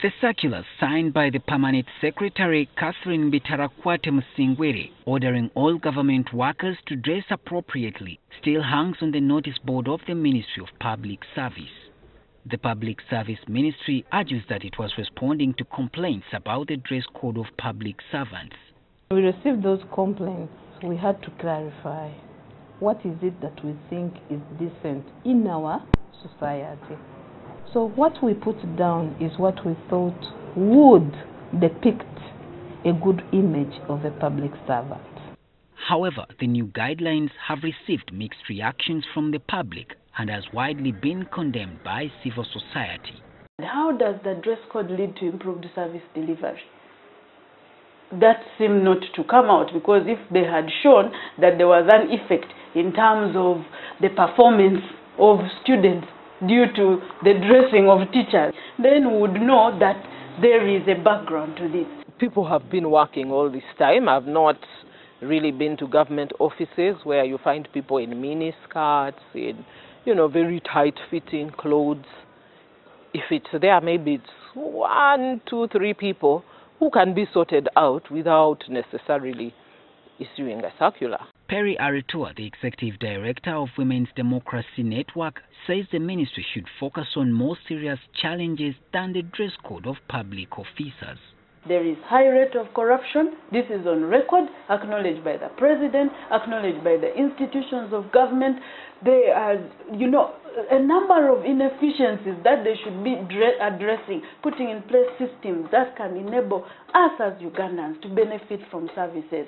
The circular signed by the Permanent Secretary Catherine Bitarakwate Musingwere ordering all government workers to dress appropriately still hangs on the notice board of the Ministry of Public Service. The Public Service Ministry argues that it was responding to complaints about the dress code of public servants. We received those complaints. We had to clarify what is it that we think is decent in our society. So what we put down is what we thought would depict a good image of a public servant. However, the new guidelines have received mixed reactions from the public and has widely been condemned by civil society. How does the dress code lead to improved service delivery? That seemed not to come out, because if they had shown that there was an effect in terms of the performance of students due to the dressing of teachers, then we would know that there is a background to this. People have been working all this time. I've not really been to government offices where you find people in mini skirts, in, very tight-fitting clothes. If it's there, maybe it's 1, 2, 3 people who can be sorted out without necessarily issuing a circular. Perry Aritua, the Executive Director of Women's Democracy Network, says the ministry should focus on more serious challenges than the dress code of public officers. There is high rate of corruption. This is on record, acknowledged by the president, acknowledged by the institutions of government. There are, a number of inefficiencies that they should be addressing, putting in place systems that can enable us as Ugandans to benefit from services.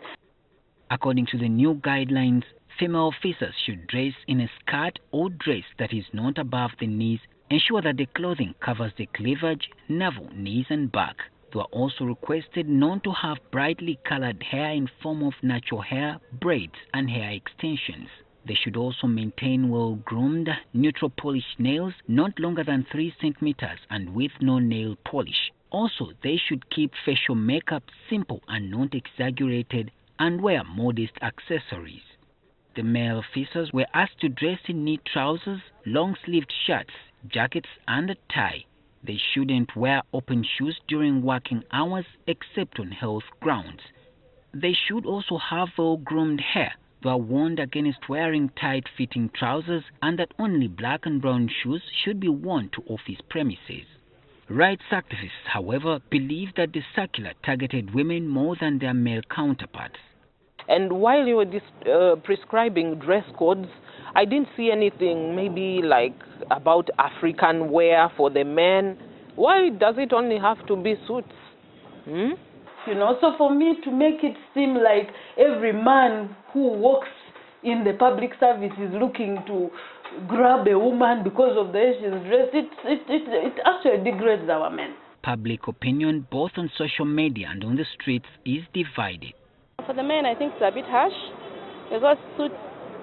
According to the new guidelines, female officers should dress in a skirt or dress that is not above the knees, ensure that the clothing covers the cleavage, navel, knees and back. They are also requested not to have brightly colored hair in form of natural hair, braids and hair extensions. They should also maintain well-groomed, neutral polished nails not longer than 3 centimeters and with no nail polish. Also, they should keep facial makeup simple and not exaggerated and wear modest accessories. The male officers were asked to dress in neat trousers, long-sleeved shirts, jackets and a tie. They shouldn't wear open shoes during working hours except on health grounds. They should also have well-groomed hair. They are warned against wearing tight-fitting trousers and that only black and brown shoes should be worn to office premises. Rights activists, however, believe that the circular targeted women more than their male counterparts. And while you were prescribing dress codes, I didn't see anything maybe like about African wear for the men. Why does it only have to be suits? So for me to make it seem like every man who works in the public service is looking to grab a woman because of the Asian dress, it actually degrades our men. Public opinion, both on social media and on the streets, is divided. For the men, I think it's a bit harsh, because suits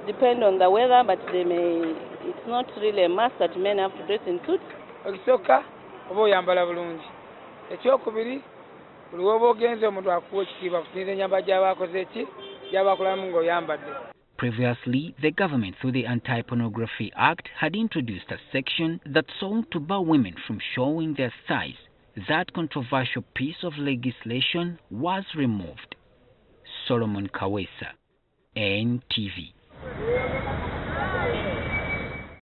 depend on the weather, but it's not really a must that men have to dress in suits. Previously, the government, through the Anti-Pornography Act, had introduced a section that sought to bar women from showing their thighs. That controversial piece of legislation was removed. Solomon Kawesa, NTV.